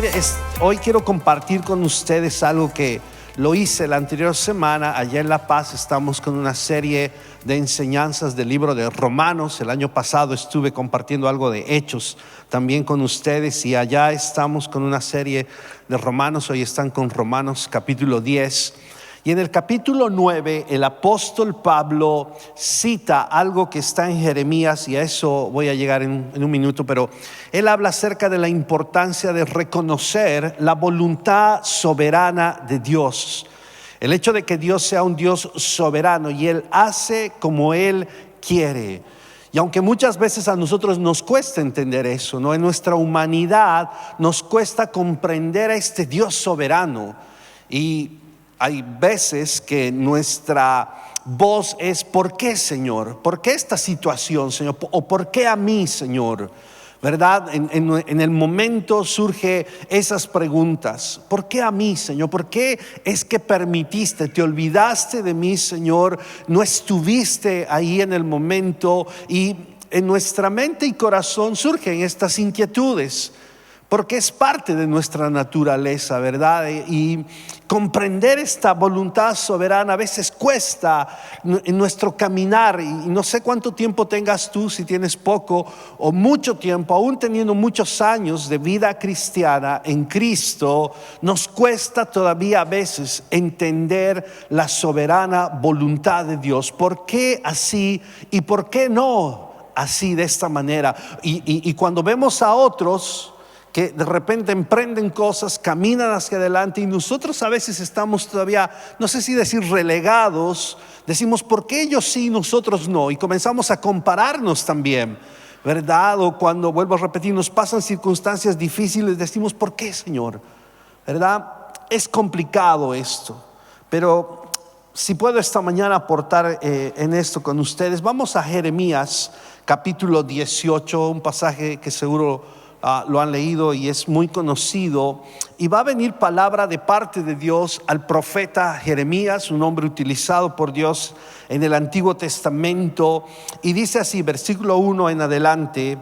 Mire, hoy quiero compartir con ustedes algo que lo hice la anterior semana. Allá en La Paz estamos con una serie de enseñanzas del libro de Romanos. El año pasado estuve compartiendo algo de Hechos también con ustedes, y allá estamos con una serie de Romanos. Hoy están con Romanos capítulo 10. Y en el capítulo 9 el apóstol Pablo cita algo que está en Jeremías, y a eso voy a llegar en un minuto, pero él habla acerca de la importancia de reconocer la voluntad soberana de Dios. El hecho de que Dios sea un Dios soberano y Él hace como Él quiere. Y aunque muchas veces a nosotros nos cuesta entender eso, ¿no? En nuestra humanidad nos cuesta comprender a este Dios soberano. Y hay veces que nuestra voz es: ¿por qué, Señor? ¿Por qué esta situación, Señor? ¿O por qué a mí, Señor? ¿Verdad? En el momento surge esas preguntas. ¿Por qué a mí, Señor? ¿Por qué es que permitiste? ¿Te olvidaste de mí, Señor? ¿No estuviste ahí en el momento? Y en nuestra mente y corazón surgen estas inquietudes, porque es parte de nuestra naturaleza, ¿verdad? Y comprender esta voluntad soberana a veces cuesta en nuestro caminar. Y no sé cuánto tiempo tengas tú, si tienes poco o mucho tiempo, aún teniendo muchos años de vida cristiana en Cristo, nos cuesta todavía a veces entender la soberana voluntad de Dios. ¿Por qué así y por qué no así, de esta manera? Y cuando vemos a otros que de repente emprenden cosas, caminan hacia adelante, y nosotros a veces estamos todavía, no sé si decir relegados, decimos: ¿por qué ellos sí y nosotros no? Y comenzamos a compararnos también, ¿verdad? O cuando, vuelvo a repetir, nos pasan circunstancias difíciles, decimos: ¿por qué, Señor? ¿Verdad? Es complicado esto, pero si puedo esta mañana aportar en esto con ustedes, vamos a Jeremías capítulo 18, un pasaje que seguro lo han leído y es muy conocido. Y va a venir palabra de parte de Dios al profeta Jeremías, un hombre utilizado por Dios en el Antiguo Testamento. Y dice así, versículo 1 en adelante: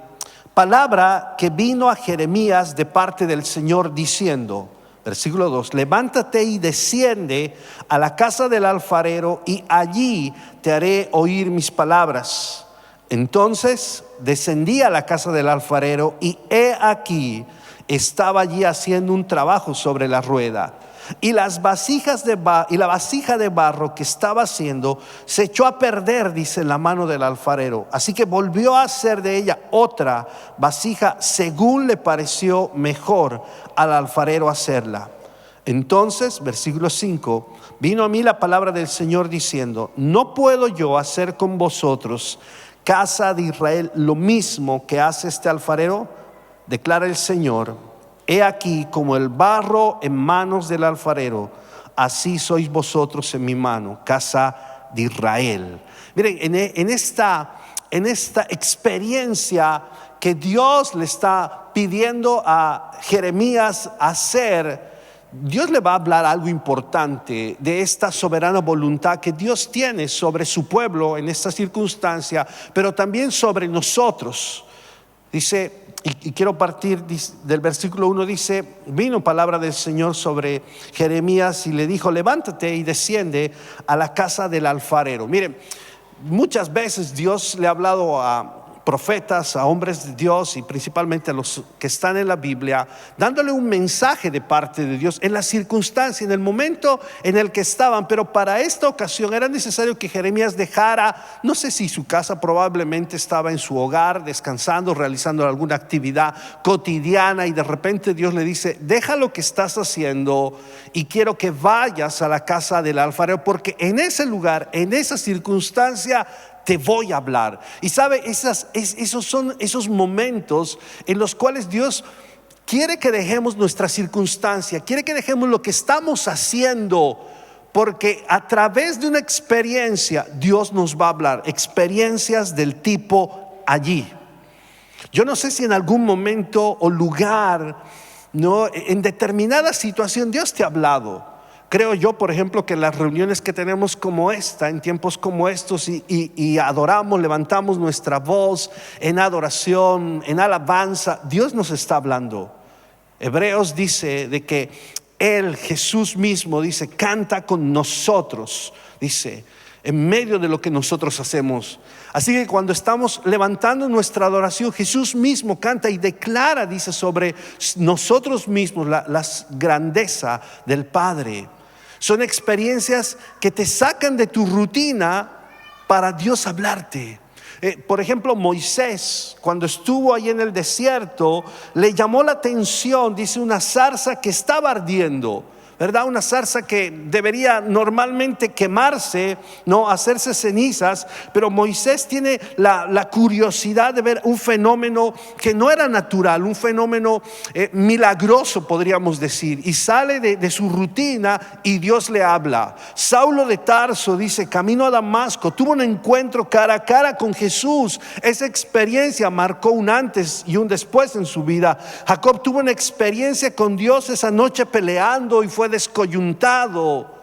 palabra que vino a Jeremías de parte del Señor diciendo. Versículo 2: levántate y desciende a la casa del alfarero, y allí te haré oír mis palabras. Entonces descendí a la casa del alfarero, y he aquí, estaba allí haciendo un trabajo sobre la rueda, y la vasija de barro que estaba haciendo se echó a perder, dice, en la mano del alfarero. Así que volvió a hacer de ella otra vasija según le pareció mejor al alfarero hacerla. Entonces, versículo 5, vino a mí la palabra del Señor diciendo: no puedo yo hacer con vosotros, casa de Israel, lo mismo que hace este alfarero, declara el Señor. He aquí, como el barro en manos del alfarero, así sois vosotros en mi mano, casa de Israel. Miren, en esta experiencia que Dios le está pidiendo a Jeremías hacer, Dios le va a hablar algo importante de esta soberana voluntad que Dios tiene sobre su pueblo en esta circunstancia, pero también sobre nosotros. Dice, y quiero partir del versículo 1, dice: vino palabra del Señor sobre Jeremías y le dijo: levántate y desciende a la casa del alfarero. Miren, muchas veces Dios le ha hablado a profetas, a hombres de Dios, y principalmente a los que están en la Biblia, dándole un mensaje de parte de Dios en la circunstancia, en el momento en el que estaban. Pero para esta ocasión era necesario que Jeremías dejara, no sé si su casa, probablemente estaba en su hogar descansando, realizando alguna actividad cotidiana, y de repente Dios le dice: deja lo que estás haciendo y quiero que vayas a la casa del alfarero, porque en ese lugar, en esa circunstancia, te voy a hablar. Y sabe, esos son esos momentos en los cuales Dios quiere que dejemos nuestra circunstancia, quiere que dejemos lo que estamos haciendo, porque a través de una experiencia Dios nos va a hablar. Experiencias del tipo allí. Yo no sé si en algún momento o lugar, ¿no?, en determinada situación Dios te ha hablado. Creo yo, por ejemplo, que en las reuniones que tenemos como esta, en tiempos como estos, y adoramos, levantamos nuestra voz en adoración, en alabanza, Dios nos está hablando. Hebreos dice de que Él, Jesús mismo, dice, canta con nosotros, dice, en medio de lo que nosotros hacemos. Así que cuando estamos levantando nuestra adoración, Jesús mismo canta y declara, dice, sobre nosotros mismos la grandeza del Padre. Son experiencias que te sacan de tu rutina para Dios hablarte. Por ejemplo, Moisés, cuando estuvo ahí en el desierto, le llamó la atención, dice, una zarza que estaba ardiendo, ¿verdad? Una zarza que debería normalmente quemarse, no hacerse cenizas, pero Moisés tiene la curiosidad de ver un fenómeno que no era natural, un fenómeno milagroso, podríamos decir, y sale de su rutina y Dios le habla. Saulo de Tarso, dice, camino a Damasco, tuvo un encuentro cara a cara con Jesús. Esa experiencia marcó un antes y un después en su vida. Jacob tuvo una experiencia con Dios esa noche peleando y fue descoyuntado.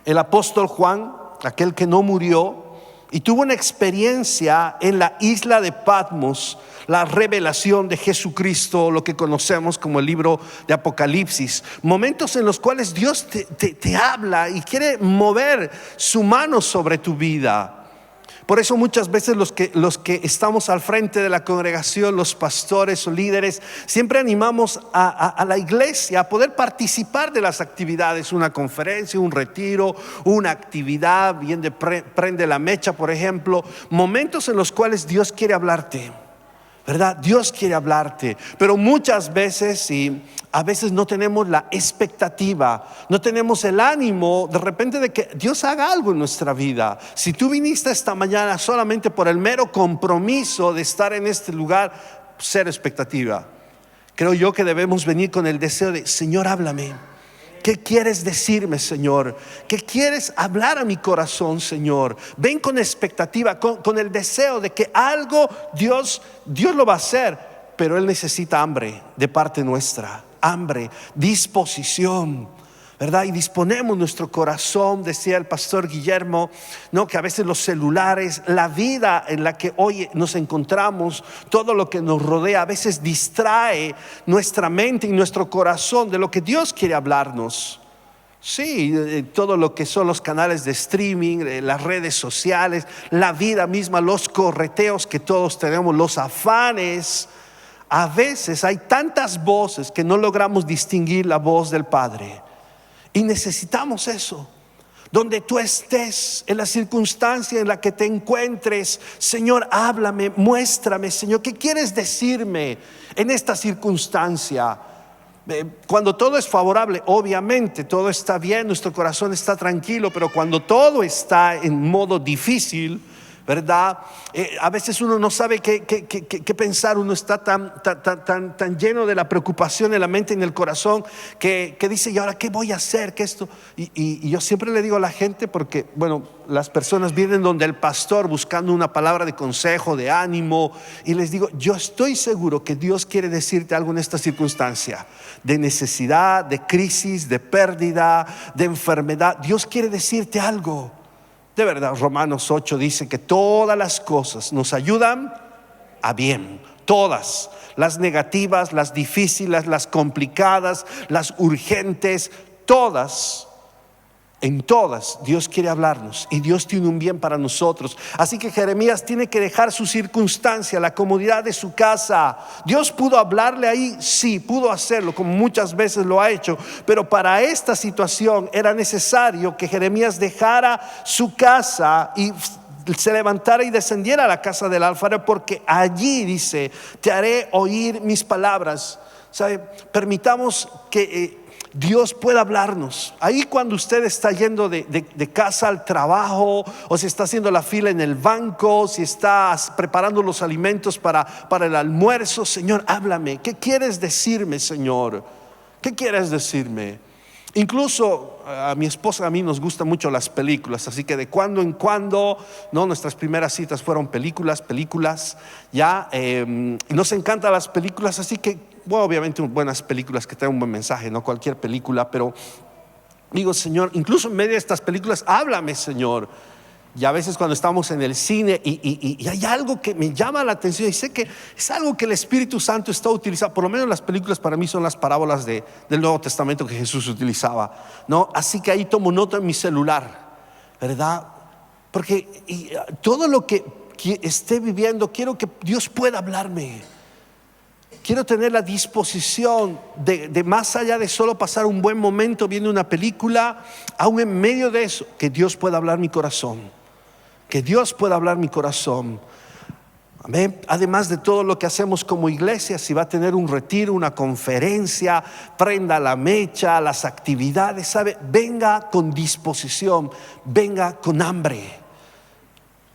El apóstol Juan, aquel que no murió y tuvo una experiencia en la isla de Patmos, la revelación de Jesucristo, lo que conocemos como el libro de Apocalipsis, momentos en los cuales Dios te habla y quiere mover su mano sobre tu vida. Por eso muchas veces los que estamos al frente de la congregación, los pastores o líderes, siempre animamos a la iglesia a poder participar de las actividades, una conferencia, un retiro, una actividad, bien de prende la mecha, por ejemplo, momentos en los cuales Dios quiere hablarte, ¿verdad? Dios quiere hablarte, pero muchas veces a veces no tenemos la expectativa, no tenemos el ánimo de repente de que Dios haga algo en nuestra vida. Si tú viniste esta mañana solamente por el mero compromiso de estar en este lugar, cero expectativa. Creo yo que debemos venir con el deseo de, Señor, háblame. ¿Qué quieres decirme, Señor? ¿Qué quieres hablar a mi corazón, Señor? Ven con expectativa, con el deseo de que algo Dios lo va a hacer, pero Él necesita hambre de parte nuestra, hambre, disposición, ¿verdad? Y disponemos nuestro corazón, decía el pastor Guillermo, ¿no? Que a veces los celulares, la vida en la que hoy nos encontramos, todo lo que nos rodea, a veces distrae nuestra mente y nuestro corazón de lo que Dios quiere hablarnos. Sí, todo lo que son los canales de streaming, las redes sociales, la vida misma, los correteos que todos tenemos, los afanes. A veces hay tantas voces que no logramos distinguir la voz del Padre. Y necesitamos eso. Donde tú estés, en la circunstancia en la que te encuentres, Señor, háblame, muéstrame, Señor, ¿qué quieres decirme en esta circunstancia? Cuando todo es favorable, obviamente todo está bien, nuestro corazón está tranquilo, pero cuando todo está en modo difícil, ¿verdad? A veces uno no sabe qué pensar, uno está tan lleno de la preocupación en la mente y en el corazón que dice, ¿y ahora qué voy a hacer? ¿Qué esto? Y yo siempre le digo a la gente, porque bueno, las personas vienen donde el pastor buscando una palabra de consejo, de ánimo, y les digo, yo estoy seguro que Dios quiere decirte algo en esta circunstancia de necesidad, de crisis, de pérdida, de enfermedad. Dios quiere decirte algo. De verdad, Romanos 8 dice que todas las cosas nos ayudan a bien. Todas, las negativas, las difíciles, las complicadas, las urgentes, todas. En todas Dios quiere hablarnos y Dios tiene un bien para nosotros. Así que Jeremías tiene que dejar su circunstancia, la comodidad de su casa. Dios pudo hablarle ahí, sí, pudo hacerlo como muchas veces lo ha hecho, pero para esta situación era necesario que Jeremías dejara su casa y se levantara y descendiera a la casa del alfarero, porque allí dice, te haré oír mis palabras. ¿Sabe? Permitamos que Dios puede hablarnos. Ahí cuando usted está yendo de casa al trabajo, o si está haciendo la fila en el banco, si está preparando los alimentos para el almuerzo, Señor, háblame. ¿Qué quieres decirme, Señor? ¿Qué quieres decirme? Incluso a mi esposa, a mí nos gustan mucho las películas, así que de cuando en cuando, ¿no? Nuestras primeras citas fueron películas, ya, nos encantan las películas, así que, bueno, obviamente buenas películas que traen un buen mensaje, no cualquier película, pero digo, Señor, incluso en medio de estas películas, háblame, Señor. Y a veces cuando estamos en el cine y hay algo que me llama la atención y sé que es algo que el Espíritu Santo está utilizando, por lo menos las películas para mí son las parábolas del Nuevo Testamento que Jesús utilizaba, ¿no? Así que ahí tomo nota en mi celular, ¿verdad? Porque todo lo que esté viviendo, quiero que Dios pueda hablarme. Quiero tener la disposición de más allá de solo pasar un buen momento viendo una película, aún en medio de eso, que Dios pueda hablar mi corazón. Que Dios pueda hablar mi corazón. Amén. Además de todo lo que hacemos como iglesia, si va a tener un retiro, una conferencia, prenda la mecha, las actividades, ¿sabe? Venga con disposición, venga con hambre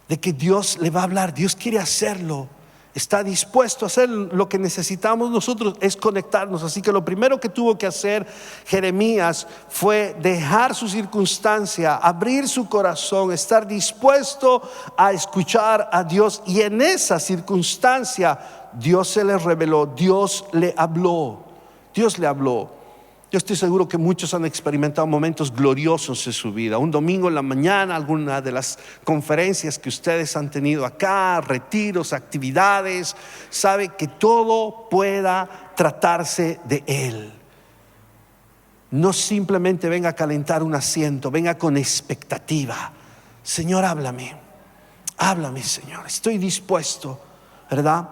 de que Dios le va a hablar. Dios quiere hacerlo. Está dispuesto a hacer. Lo que necesitamos nosotros es conectarnos. Así que lo primero que tuvo que hacer Jeremías fue dejar su circunstancia, abrir su corazón, estar dispuesto a escuchar a Dios. Y en esa circunstancia Dios se le reveló, Dios le habló. Dios le habló. Yo estoy seguro que muchos han experimentado momentos gloriosos en su vida. Un domingo en la mañana, alguna de las conferencias que ustedes han tenido acá, retiros, actividades, sabe que todo pueda tratarse de Él. No simplemente venga a calentar un asiento, venga con expectativa. Señor, háblame, Señor, estoy dispuesto, ¿verdad?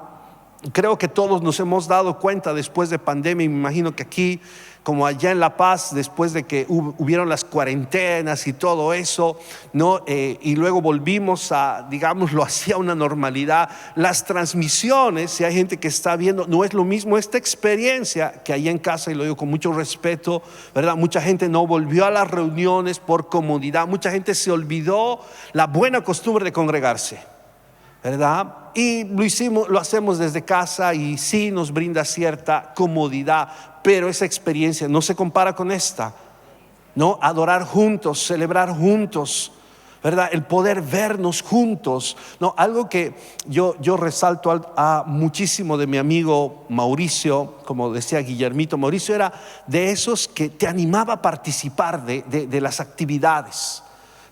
Creo que todos nos hemos dado cuenta después de pandemia, y me imagino que aquí, como allá en La Paz, después de que hubieron las cuarentenas y todo eso, ¿no? Y luego volvimos a, digámoslo así, a una normalidad. Las transmisiones, si hay gente que está viendo, no es lo mismo esta experiencia que allá en casa, y lo digo con mucho respeto, ¿verdad? Mucha gente no volvió a las reuniones por comodidad, mucha gente se olvidó la buena costumbre de congregarse, ¿verdad? Y lo hacemos desde casa y sí nos brinda cierta comodidad, pero esa experiencia no se compara con esta, ¿no? Adorar juntos, celebrar juntos, ¿verdad? El poder vernos juntos, ¿no? Algo que yo resalto a muchísimo de mi amigo Mauricio, como decía Guillermito, Mauricio era de esos que te animaba a participar de las actividades,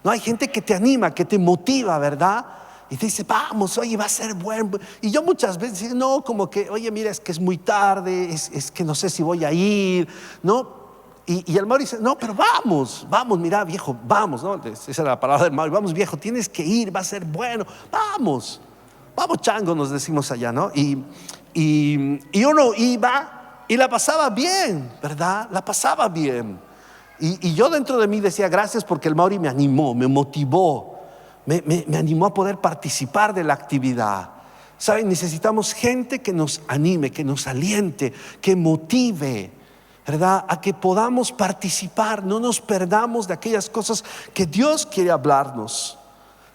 ¿no? Hay gente que te anima, que te motiva, ¿verdad? Y te dice, vamos, oye, va a ser bueno. Y yo muchas veces digo, no, como que, oye, mira, es que es muy tarde, es que no sé si voy a ir, ¿no? Y el Mauri dice, no, pero vamos, mira, viejo, vamos, ¿no? Esa era la palabra del Mauri, vamos, viejo, tienes que ir, va a ser bueno, vamos, chango, nos decimos allá, ¿no? Y uno iba y la pasaba bien, ¿verdad? La pasaba bien. Y yo dentro de mí decía, gracias, porque el Mauri me animó, me motivó. Me animó a poder participar de la actividad. ¿Saben? Necesitamos gente que nos anime, que nos aliente, que motive, ¿verdad? A que podamos participar, no nos perdamos de aquellas cosas que Dios quiere hablarnos.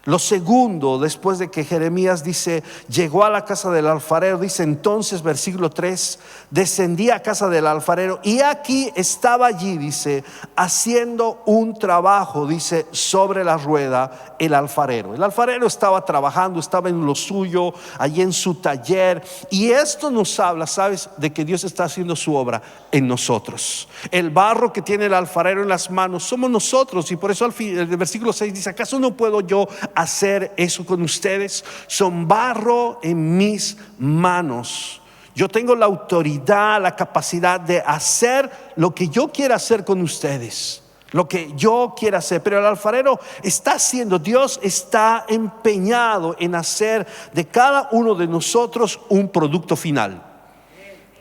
Lo segundo, después de que Jeremías dice, llegó a la casa del alfarero, dice entonces, versículo 3, descendí a casa del alfarero y aquí estaba allí, dice, haciendo un trabajo, dice, sobre la rueda el alfarero. El alfarero estaba trabajando, estaba en lo suyo, allí en su taller, y esto nos habla, ¿sabes?, de que Dios está haciendo su obra en nosotros. El barro que tiene el alfarero en las manos somos nosotros, y por eso el versículo 6 dice, ¿acaso no puedo yo hacer eso con ustedes? Son barro en mis manos. Yo tengo la autoridad, la capacidad de hacer lo que yo quiera hacer con ustedes, lo que yo quiera hacer. Pero el alfarero está haciendo, Dios está empeñado en hacer de cada uno de nosotros un producto final.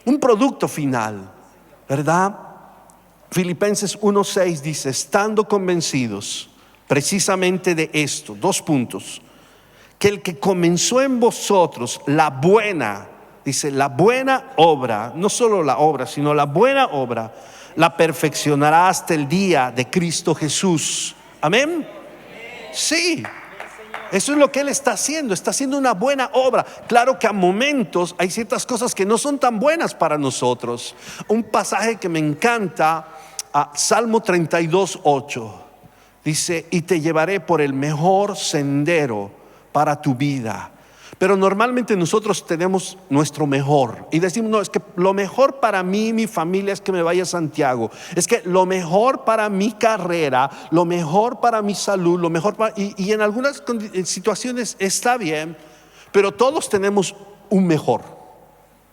Un producto final, ¿verdad? Filipenses 1:6 dice, estando convencidos precisamente de esto, 2 puntos, que el que comenzó en vosotros la buena, dice, la buena obra, no solo la obra, sino la buena obra, la perfeccionará hasta el día de Cristo Jesús. Amén. Sí, eso es lo que Él está haciendo una buena obra. Claro que a momentos hay ciertas cosas que no son tan buenas para nosotros. Un pasaje que me encanta, Salmo 32:8. Dice, y te llevaré por el mejor sendero para tu vida. Pero normalmente nosotros tenemos nuestro mejor y decimos, no, es que lo mejor para mí y mi familia es que me vaya a Santiago. Es que lo mejor para mi carrera, lo mejor para mi salud, lo mejor para... Y en algunas situaciones está bien, pero todos tenemos un mejor.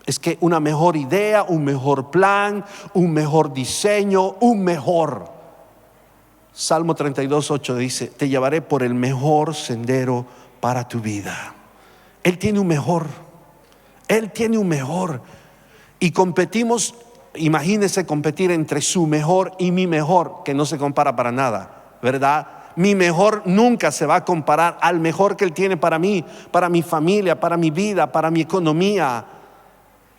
Es que una mejor idea, un mejor plan, un mejor diseño, un mejor. Salmo 32:8 dice, te llevaré por el mejor sendero para tu vida. Él tiene un mejor. Él tiene un mejor. Y competimos, imagínense competir entre su mejor y mi mejor, que no se compara para nada, ¿verdad? Mi mejor nunca se va a comparar al mejor que Él tiene para mí, para mi familia, para mi vida, para mi economía,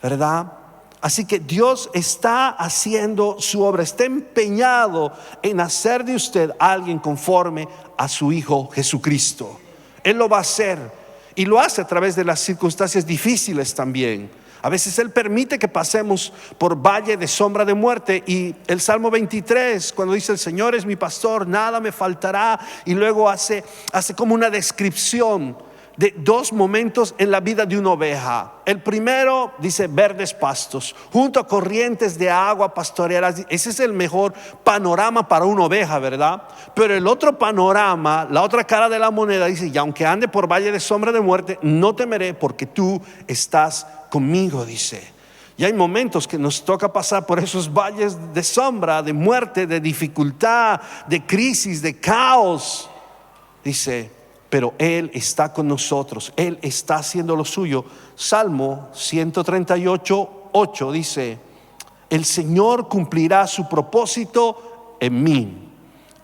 ¿verdad? Así que Dios está haciendo su obra, está empeñado en hacer de usted alguien conforme a su Hijo Jesucristo. Él lo va a hacer. Y lo hace a través de las circunstancias difíciles también. A veces Él permite que pasemos por valle de sombra de muerte. Y el Salmo 23, cuando dice el Señor es mi pastor, nada me faltará. Y luego hace como una descripción de dos momentos en la vida de una oveja. El primero dice verdes pastos, junto a corrientes de agua pastorearás. Ese es el mejor panorama para una oveja, ¿verdad? Pero el otro panorama, la otra cara de la moneda dice, y aunque ande por valle de sombra de muerte, no temeré porque tú estás conmigo, dice. Y hay momentos que nos toca pasar por esos valles de sombra, de muerte, de dificultad, de crisis, de caos. Dice, pero Él está con nosotros, Él está haciendo lo suyo. Salmo 138:8 dice, el Señor cumplirá su propósito en mí.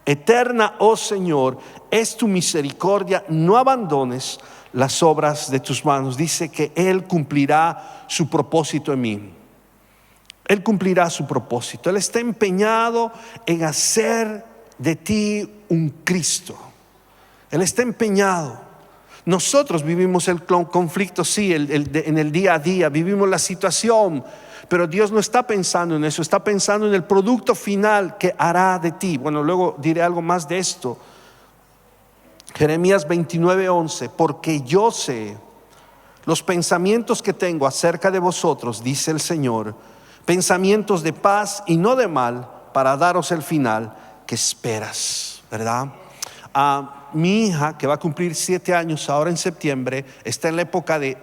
Eterna, oh Señor, es tu misericordia, no abandones las obras de tus manos. Dice que Él cumplirá su propósito en mí. Él cumplirá su propósito. Él está empeñado en hacer de ti un Cristo. Él está empeñado. Nosotros vivimos el conflicto, sí, en el día a día, vivimos la situación, pero Dios no está pensando en eso, está pensando en el producto final que hará de ti. Bueno, luego diré algo más de esto. Jeremías 29:11, porque yo sé los pensamientos que tengo acerca de vosotros, dice el Señor, pensamientos de paz y no de mal, para daros el final que esperas, ¿verdad? Mi hija, que va a cumplir 7 años ahora en septiembre, está en la época de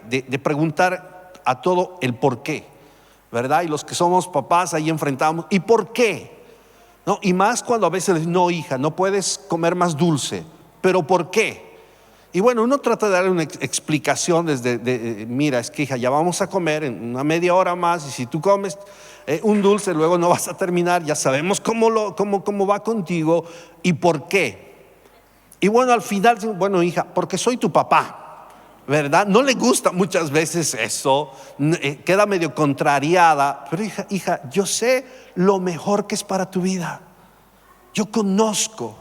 preguntar a todo el por qué, ¿verdad? Y los que somos papás ahí enfrentamos, ¿y por qué? ¿No? Y más cuando a veces, no hija, no puedes comer más dulce, ¿pero por qué? Y bueno, uno trata de darle una explicación mira, es que hija, ya vamos a comer en una media hora más, y si tú comes un dulce luego no vas a terminar, ya sabemos cómo va contigo y por qué. Y bueno, al final, bueno hija, porque soy tu papá, ¿verdad? No le gusta muchas veces eso, queda medio contrariada, pero hija, yo sé lo mejor que es para tu vida, yo conozco,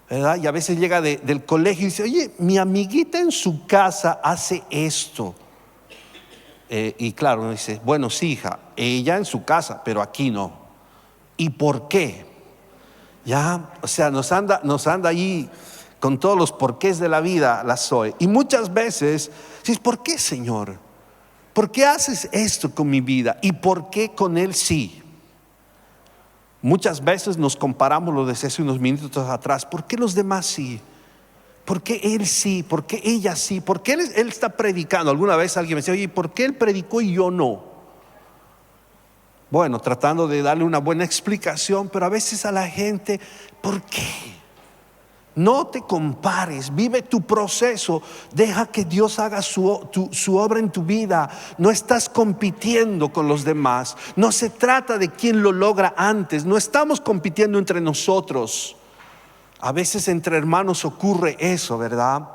¿verdad? Y a veces llega del colegio y dice, oye, mi amiguita en su casa hace esto. Y claro, uno dice, bueno, sí hija, ella en su casa, pero aquí no. ¿Y por qué? Ya, o sea, nos anda ahí con todos los porqués de la vida, la Zoe. Y muchas veces dices, ¿por qué, Señor? ¿Por qué haces esto con mi vida? ¿Y por qué con él sí? Muchas veces nos comparamos, lo decía hace unos minutos atrás, ¿por qué los demás sí? ¿Por qué él sí? ¿Por qué ella sí? ¿Por qué él está predicando? Alguna vez alguien me decía, oye, ¿por qué él predicó y yo no? Bueno, tratando de darle una buena explicación, pero a veces a la gente, ¿por qué? No te compares, vive tu proceso, deja que Dios haga su obra en tu vida. No estás compitiendo con los demás, no se trata de quién lo logra antes, no estamos compitiendo entre nosotros. A veces entre hermanos ocurre eso, ¿verdad?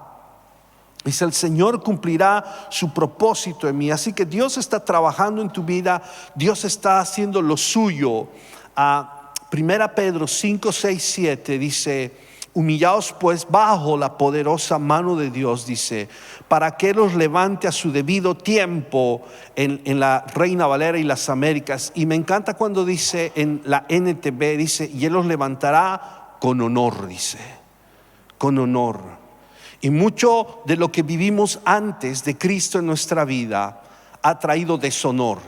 Dice, el Señor cumplirá su propósito en mí. Así que Dios está trabajando en tu vida, Dios está haciendo lo suyo. 1 Pedro 5, 6, 7 dice, humillaos pues bajo la poderosa mano de Dios, dice, para que los levante a su debido tiempo, en la Reina Valera y las Américas. Y me encanta cuando dice en la NTV, dice, y Él los levantará con honor, dice, con honor. Y mucho de lo que vivimos antes de Cristo en nuestra vida ha traído deshonor,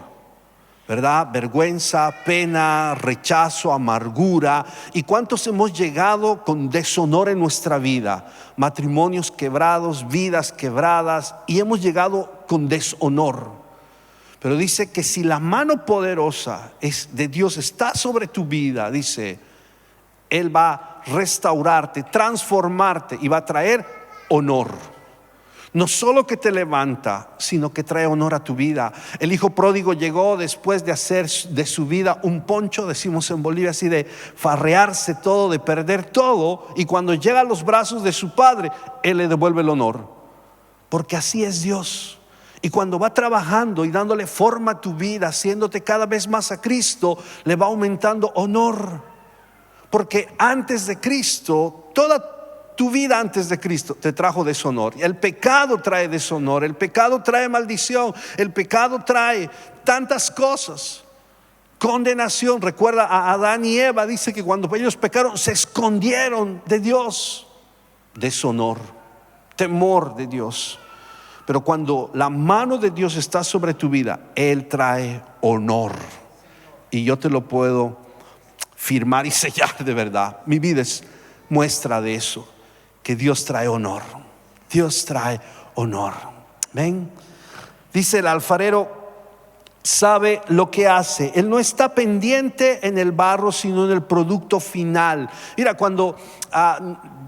¿verdad? Vergüenza, pena, rechazo, amargura. ¿Y cuántos hemos llegado con deshonor en nuestra vida? Matrimonios quebrados, vidas quebradas, y hemos llegado con deshonor. Pero dice que si la mano poderosa de Dios está sobre tu vida, dice, Él va a restaurarte, transformarte y va a traer honor. No solo que te levanta, sino que trae honor a tu vida. El hijo pródigo llegó después de hacer de su vida un poncho, decimos en Bolivia así, de farrearse todo, de perder todo. Y cuando llega a los brazos de su padre, Él le devuelve el honor, porque así es Dios. Y cuando va trabajando y dándole forma a tu vida, haciéndote cada vez más a Cristo, le va aumentando honor. Porque antes de Cristo, toda tu vida antes de Cristo te trajo deshonor. El pecado trae deshonor, el pecado trae maldición, el pecado trae tantas cosas. Condenación. Recuerda a Adán y Eva, dice que cuando ellos pecaron se escondieron de Dios. Deshonor, temor de Dios. Pero cuando la mano de Dios está sobre tu vida, Él trae honor. Y yo te lo puedo firmar y sellar de verdad. Mi vida es muestra de eso, que Dios trae honor. Dios trae honor. ¿Ven? Dice el alfarero sabe lo que hace. Él no está pendiente en el barro, sino en el producto final. Mira, cuando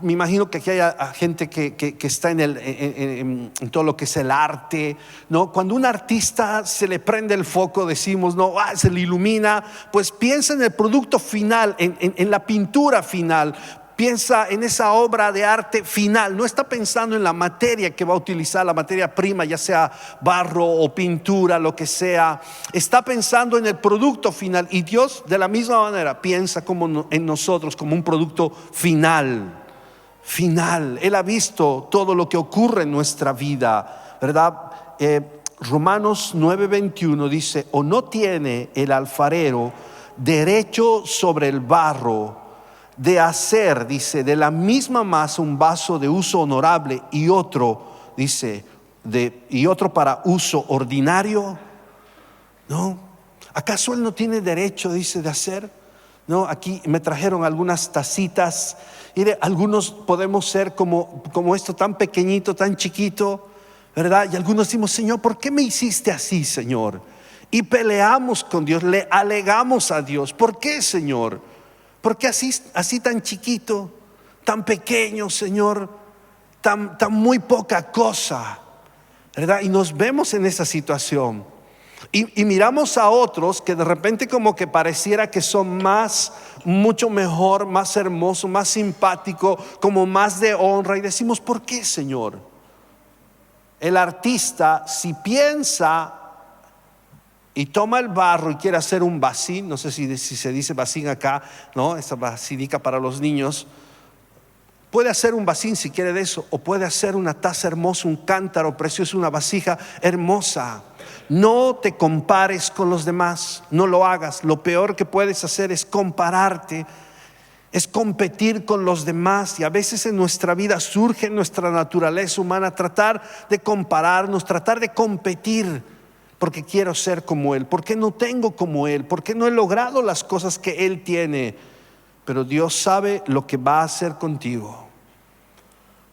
me imagino que aquí hay gente que está en todo lo que es el arte, ¿no? Cuando un artista se le prende el foco, decimos, no, se le ilumina, pues piensa en el producto final, en la pintura final. Piensa en esa obra de arte final. No está pensando en la materia que va a utilizar, la materia prima, ya sea barro o pintura, lo que sea. Está pensando en el producto final. Y Dios de la misma manera piensa como en nosotros, como un producto final. Él ha visto todo lo que ocurre en nuestra vida, ¿verdad? Romanos 9:21 dice, ¿o no tiene el alfarero derecho sobre el barro de hacer, dice, de la misma masa un vaso de uso honorable y otro, dice, y otro para uso ordinario? ¿No? ¿Acaso Él no tiene derecho, dice, de hacer? No, aquí me trajeron algunas tacitas. Mire, algunos podemos ser como esto, tan pequeñito, tan chiquito, ¿verdad? Y algunos decimos, Señor, ¿por qué me hiciste así, Señor? Y peleamos con Dios, le alegamos a Dios. ¿Por qué, Señor? ¿Por qué así tan chiquito, tan pequeño, Señor? Tan muy poca cosa, ¿verdad? Y nos vemos en esa situación. Y miramos a otros que de repente como que pareciera que son mucho mejor, más hermoso, más simpático, como más de honra. Y decimos, ¿por qué, Señor? El artista, si piensa y toma el barro y quiere hacer un vasín, no sé si se dice vasín acá, ¿no? Esa vasínica para los niños. Puede hacer un vasín si quiere de eso, o puede hacer una taza hermosa, un cántaro precioso, una vasija hermosa. No te compares con los demás, no lo hagas. Lo peor que puedes hacer es compararte, es competir con los demás. Y a veces en nuestra vida surge en nuestra naturaleza humana tratar de compararnos, tratar de competir, porque quiero ser como Él, porque no tengo como Él, porque no he logrado las cosas que Él tiene. Pero Dios sabe lo que va a hacer contigo.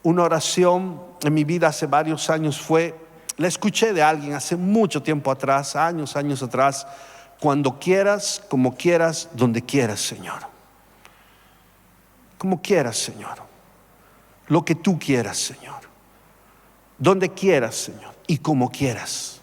Una oración en mi vida hace varios años la escuché de alguien hace mucho tiempo atrás, años atrás: cuando quieras, como quieras, donde quieras, Señor. Como quieras, Señor. Lo que tú quieras, Señor. Donde quieras, Señor. Y como quieras.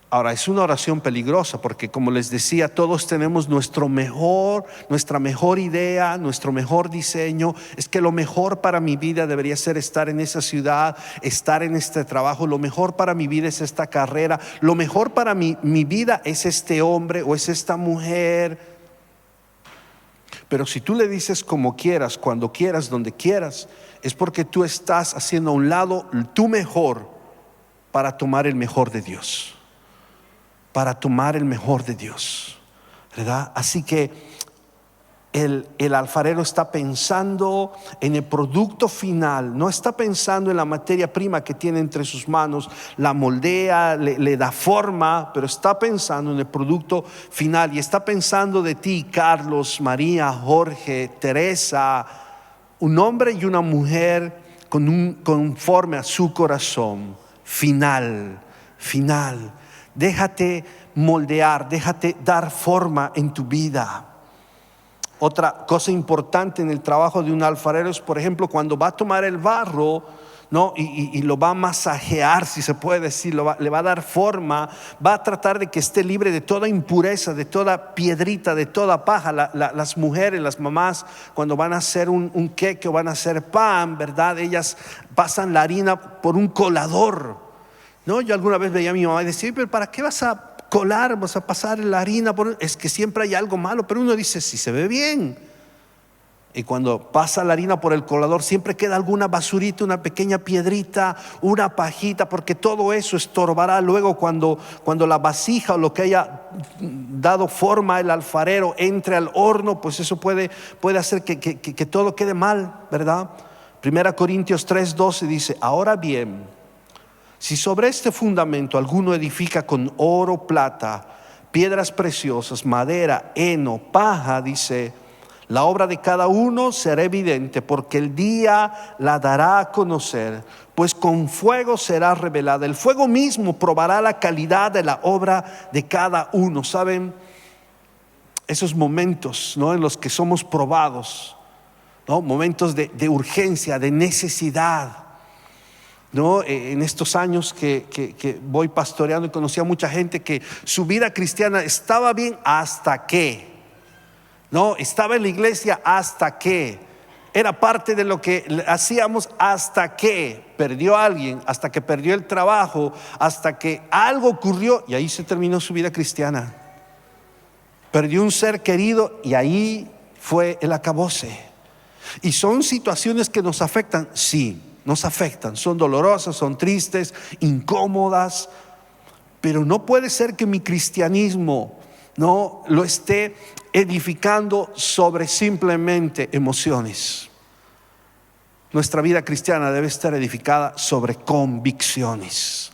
Ahora, es una oración peligrosa porque, como les decía, todos tenemos nuestra mejor idea, nuestro mejor diseño. Es que lo mejor para mi vida debería ser estar en esa ciudad, estar en este trabajo. Lo mejor para mi vida es esta carrera. Lo mejor para mi vida es este hombre o es esta mujer. Pero si tú le dices como quieras, cuando quieras, donde quieras, es porque tú estás haciendo a un lado tu mejor para tomar el mejor de Dios. Para tomar el mejor de Dios, ¿verdad? Así que el alfarero está pensando en el producto final, no está pensando en la materia prima que tiene entre sus manos, la moldea, le da forma, pero está pensando en el producto final y está pensando de ti, Carlos, María, Jorge, Teresa, un hombre y una mujer conforme a su corazón. Final. Déjate moldear, déjate dar forma en tu vida. Otra cosa importante en el trabajo de un alfarero es, por ejemplo, cuando va a tomar el barro, ¿no? y lo va a masajear, si se puede decir, le va a dar forma, va a tratar de que esté libre de toda impureza, de toda piedrita, de toda paja. Las mujeres, las mamás, cuando van a hacer un queque o van a hacer pan, ¿verdad? Ellas pasan la harina por un colador, ¿no? Yo alguna vez veía a mi mamá y decía, pero ¿para qué vas a colar, vas a pasar la harina? Es que siempre hay algo malo, pero uno dice, si se ve bien. Y cuando pasa la harina por el colador siempre queda alguna basurita, una pequeña piedrita, una pajita, porque todo eso estorbará luego cuando la vasija o lo que haya dado forma el alfarero entre al horno, pues eso puede hacer que todo quede mal, ¿verdad? 1 Corintios 3:12 dice, ahora bien, si sobre este fundamento alguno edifica con oro, plata, piedras preciosas, madera, heno, paja, dice, la obra de cada uno será evidente, porque el día la dará a conocer, pues con fuego será revelada. El fuego mismo probará la calidad de la obra de cada uno. ¿Saben? Esos momentos, ¿no?, en los que somos probados, ¿no? Momentos de urgencia, de necesidad, ¿no? En estos años que voy pastoreando y conocí a mucha gente que su vida cristiana estaba bien hasta que, ¿no? Estaba en la iglesia hasta que, era parte de lo que hacíamos hasta que perdió a alguien, hasta que perdió el trabajo, hasta que algo ocurrió y ahí se terminó su vida cristiana. Perdió un ser querido y ahí fue el acabose. Y son situaciones que nos afectan, sí, nos afectan, son dolorosas, son tristes, incómodas, pero no puede ser que mi cristianismo no lo esté edificando sobre simplemente emociones. Nuestra vida cristiana debe estar edificada sobre convicciones,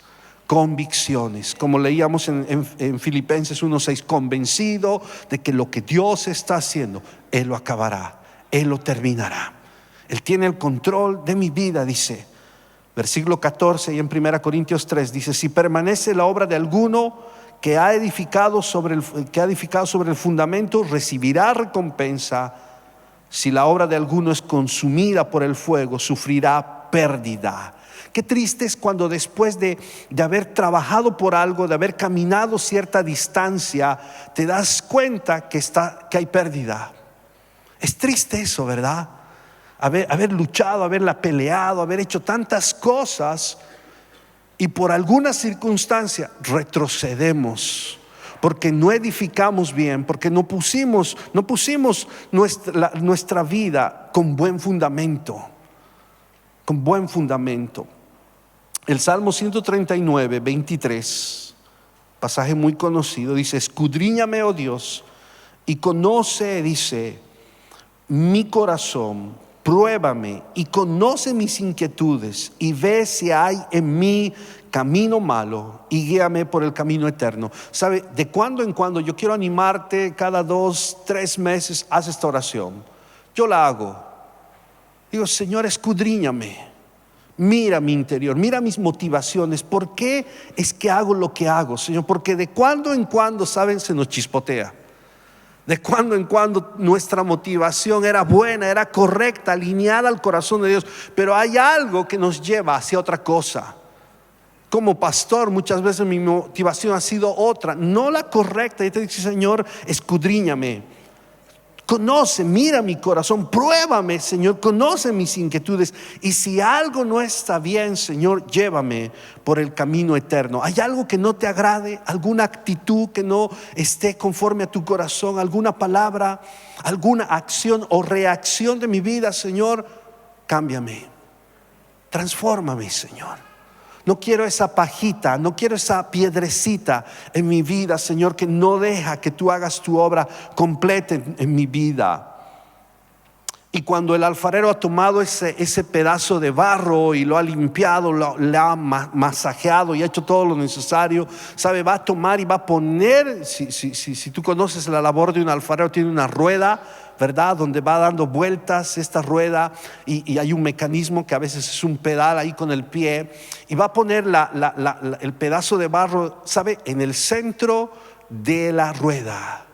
como leíamos en Filipenses 1:6, convencido de que lo que Dios está haciendo, Él lo acabará, Él lo terminará. Él tiene el control de mi vida, dice versículo 14, y en 1 Corintios 3 dice, si permanece la obra de alguno que ha edificado sobre el fundamento, recibirá recompensa. Si la obra de alguno es consumida por el fuego, sufrirá pérdida. Qué triste es cuando después de haber trabajado por algo, de haber caminado cierta distancia, te das cuenta que hay pérdida. Es triste eso, ¿verdad? Haber luchado, haberla peleado, haber hecho tantas cosas y por alguna circunstancia retrocedemos, porque no edificamos bien, porque no pusimos nuestra vida con buen fundamento. El Salmo 139:23, pasaje muy conocido, dice, escudriñame, oh Dios, y conoce, dice, mi corazón, pruébame y conoce mis inquietudes y ve si hay en mí camino malo y guíame por el camino eterno. ¿Sabe? De cuando en cuando yo quiero animarte, cada 2-3 meses haz esta oración. Yo la hago. Digo, Señor, escudriñame, mira mi interior, mira mis motivaciones. ¿Por qué es que hago lo que hago, Señor? Porque de cuando en cuando, ¿saben? Se nos chispotea. De cuando en cuando nuestra motivación era buena, era correcta, alineada al corazón de Dios, pero hay algo que nos lleva hacia otra cosa. Como pastor, muchas veces mi motivación ha sido otra, no la correcta. Y te dice, Señor, escudriñame, conoce, mira mi corazón, pruébame, Señor, conoce mis inquietudes. Y si algo no está bien, Señor, llévame por el camino eterno. ¿Hay algo que no te agrade? ¿Alguna actitud que no esté conforme a tu corazón? ¿Alguna palabra? ¿Alguna acción o reacción de mi vida? Señor, cámbiame, transfórmame, Señor. No quiero esa pajita, no quiero esa piedrecita en mi vida, Señor, que no deja que tú hagas tu obra completa en mi vida. Y cuando el alfarero ha tomado ese pedazo de barro y lo ha limpiado, le ha masajeado y ha hecho todo lo necesario, ¿sabe? Va a tomar y va a poner, si tú conoces la labor de un alfarero, tiene una rueda, ¿verdad? Donde va dando vueltas esta rueda y hay un mecanismo que a veces es un pedal ahí con el pie, y va a poner el pedazo de barro, ¿sabe? En el centro de la rueda,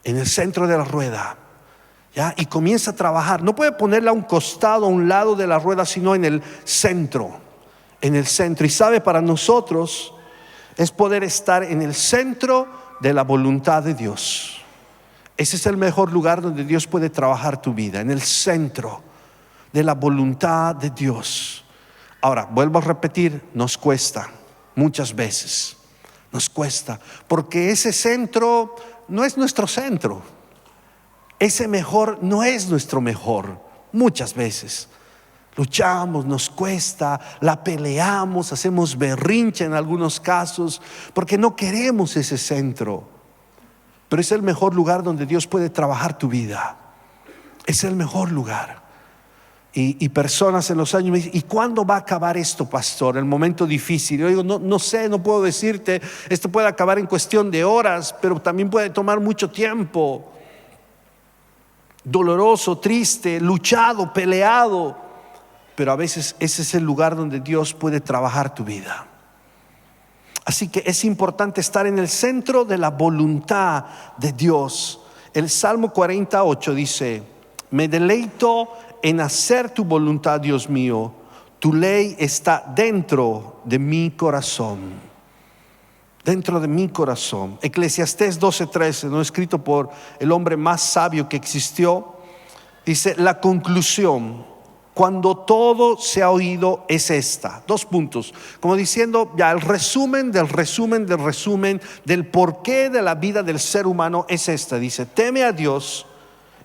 en el centro de la rueda. ¿Ya? Y comienza a trabajar. No puede ponerla a un costado, a un lado de la rueda, sino en el centro. En el centro. Y sabe, para nosotros es poder estar en el centro de la voluntad de Dios. Ese es el mejor lugar donde Dios puede trabajar tu vida, en el centro de la voluntad de Dios. Ahora, vuelvo a repetir, nos cuesta muchas veces. Nos cuesta, porque ese centro no es nuestro centro. Ese mejor no es nuestro mejor. Muchas veces luchamos, nos cuesta, la peleamos, hacemos berrinche en algunos casos, porque no queremos ese centro. Pero es el mejor lugar donde Dios puede trabajar tu vida. Es el mejor lugar. Y personas en los años me dicen: ¿y cuándo va a acabar esto, pastor? El momento difícil. Yo digo: no sé, no puedo decirte. Esto puede acabar en cuestión de horas, pero también puede tomar mucho tiempo. Doloroso, triste, luchado, peleado, pero a veces ese es el lugar donde Dios puede trabajar tu vida. Así que es importante estar en el centro de la voluntad de Dios. El Salmo 48 dice: me deleito en hacer tu voluntad, Dios mío, tu ley está dentro de mi corazón. Dentro de mi corazón. Eclesiastés 12:13, no escrito por el hombre más sabio que existió, dice: la conclusión, cuando todo se ha oído, es esta. 2 puntos, como diciendo ya el resumen del resumen del resumen del porqué de la vida del ser humano es esta. Dice: teme a Dios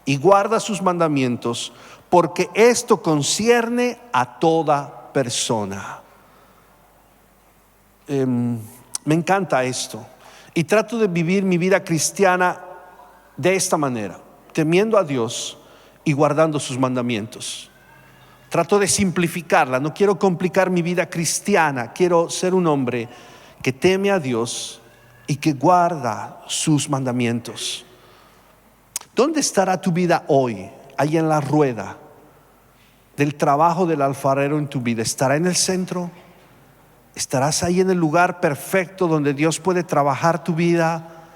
y guarda sus mandamientos, porque esto concierne a toda persona. Me encanta esto y trato de vivir mi vida cristiana de esta manera, temiendo a Dios y guardando sus mandamientos. Trato de simplificarla, no quiero complicar mi vida cristiana, quiero ser un hombre que teme a Dios y que guarda sus mandamientos. ¿Dónde estará tu vida hoy? Ahí en la rueda del trabajo del alfarero en tu vida. ¿Estará en el centro? ¿Estarás ahí en el lugar perfecto donde Dios puede trabajar tu vida?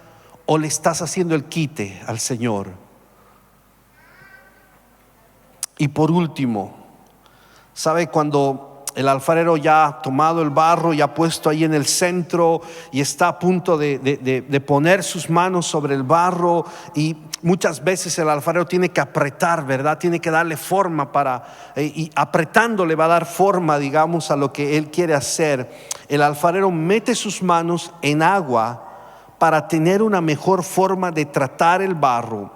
¿O le estás haciendo el quite al Señor? Y por último, ¿sabe? Cuando el alfarero ya ha tomado el barro y ha puesto ahí en el centro y está a punto de poner sus manos sobre el barro, y muchas veces el alfarero tiene que apretar, ¿verdad? Tiene que darle forma y apretando le va a dar forma, digamos, a lo que él quiere hacer. El alfarero mete sus manos en agua para tener una mejor forma de tratar el barro.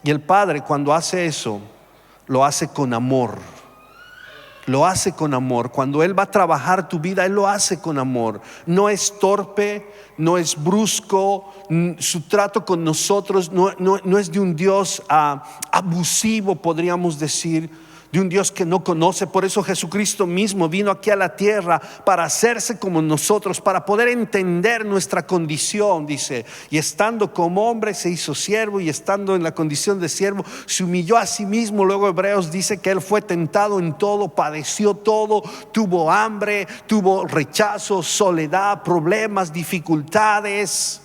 Y el Padre, cuando hace eso, lo hace con amor. Lo hace con amor. Cuando Él va a trabajar tu vida, Él lo hace con amor. No es torpe, no es brusco. Su trato con nosotros no es de un Dios abusivo, podríamos decir, de un Dios que no conoce. Por eso Jesucristo mismo vino aquí a la tierra para hacerse como nosotros, para poder entender nuestra condición, dice. Y estando como hombre se hizo siervo, y estando en la condición de siervo se humilló a sí mismo. Luego Hebreos dice que Él fue tentado en todo, padeció todo, tuvo hambre, tuvo rechazo, soledad, problemas, dificultades,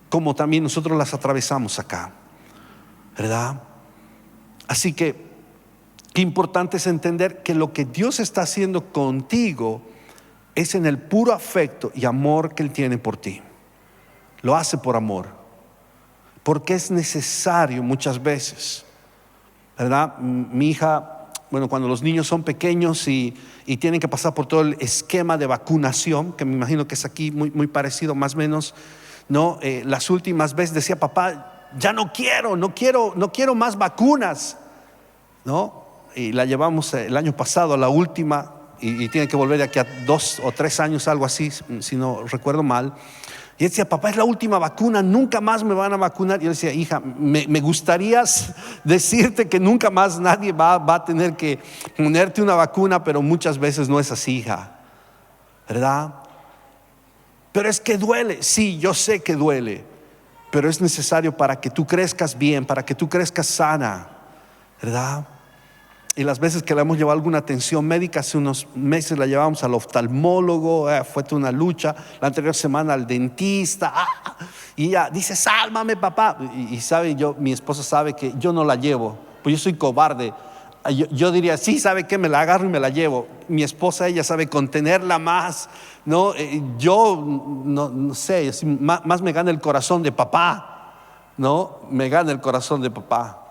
como también nosotros las atravesamos acá, ¿verdad? Así que qué importante es entender que lo que Dios está haciendo contigo es en el puro afecto y amor que Él tiene por ti. Lo hace por amor, porque es necesario muchas veces, ¿verdad? Mi hija, cuando los niños son pequeños y tienen que pasar por todo el esquema de vacunación, que me imagino que es aquí muy parecido más o menos, ¿no? Las últimas veces decía: papá, ya no quiero más vacunas, ¿no? Y la llevamos el año pasado a la última, y tiene que volver de aquí a 2 o 3 años, algo así, si no recuerdo mal. Y decía, papá, es la última vacuna, nunca más me van a vacunar. Y yo decía, hija, me gustaría decirte que nunca más nadie va a tener que ponerte una vacuna, pero muchas veces no es así, hija, ¿verdad? Pero es que duele. Sí, yo sé que duele, pero es necesario para que tú crezcas bien, para que tú crezcas sana, ¿verdad? Y las veces que le hemos llevado alguna atención médica, hace unos meses la llevamos al oftalmólogo, fue toda una lucha. La anterior semana al dentista, y ella dice, sálvame, papá. Y sabe, mi esposa sabe que yo no la llevo, pues yo soy cobarde. Yo diría, sí, ¿sabe qué? Me la agarro y me la llevo. Mi esposa, ella sabe contenerla más, ¿no? Yo no sé, más me gana el corazón de papá, ¿no? Me gana el corazón de papá.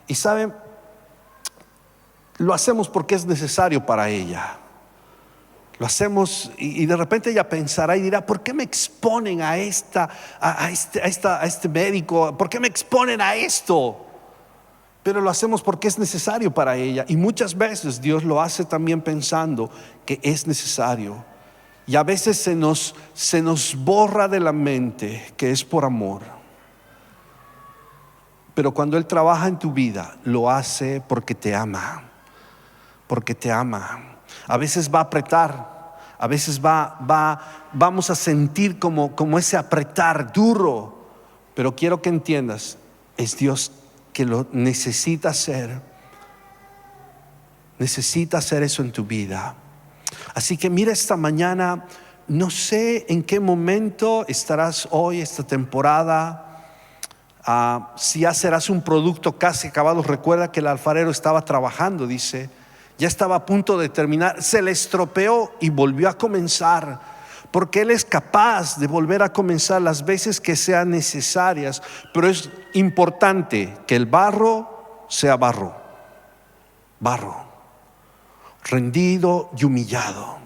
Y saben, lo hacemos porque es necesario para ella. Lo hacemos y de repente ella pensará y dirá, ¿por qué me exponen a este médico? ¿Por qué me exponen a esto? Pero lo hacemos porque es necesario para ella. Y muchas veces Dios lo hace también pensando que es necesario. Y a veces se nos borra de la mente que es por amor. Pero cuando Él trabaja en tu vida, lo hace porque te ama. Porque te ama. A veces va a apretar, a veces vamos a sentir como ese apretar duro, pero quiero que entiendas, es Dios que lo necesita hacer eso en tu vida. Así que mira, esta mañana, no sé en qué momento estarás hoy, esta temporada. Si ya serás un producto casi acabado. Recuerda que el alfarero estaba trabajando, dice, ya estaba a punto de terminar, se le estropeó y volvió a comenzar, porque Él es capaz de volver a comenzar las veces que sean necesarias. Pero es importante que el barro sea barro, rendido y humillado.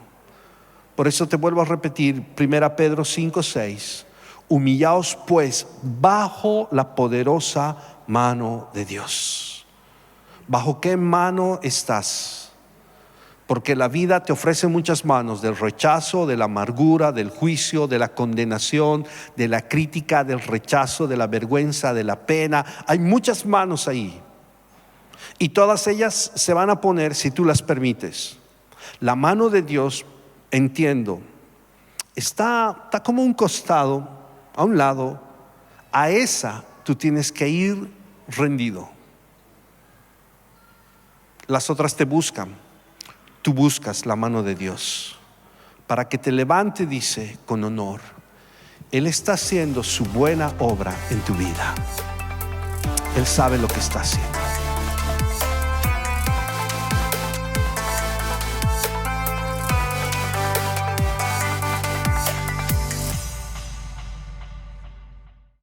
Por eso te vuelvo a repetir 1 Pedro 5:6: humillaos pues bajo la poderosa mano de Dios. ¿Bajo qué mano estás? Porque la vida te ofrece muchas manos: del rechazo, de la amargura, del juicio, de la condenación, de la crítica, del rechazo, de la vergüenza, de la pena. Hay muchas manos ahí, y todas ellas se van a poner si tú las permites. La mano de Dios, entiendo, está como un costado, a un lado. A esa tú tienes que ir rendido. Las otras te buscan. Tú buscas la mano de Dios para que te levante, dice, con honor. Él está haciendo su buena obra en tu vida. Él sabe lo que está haciendo.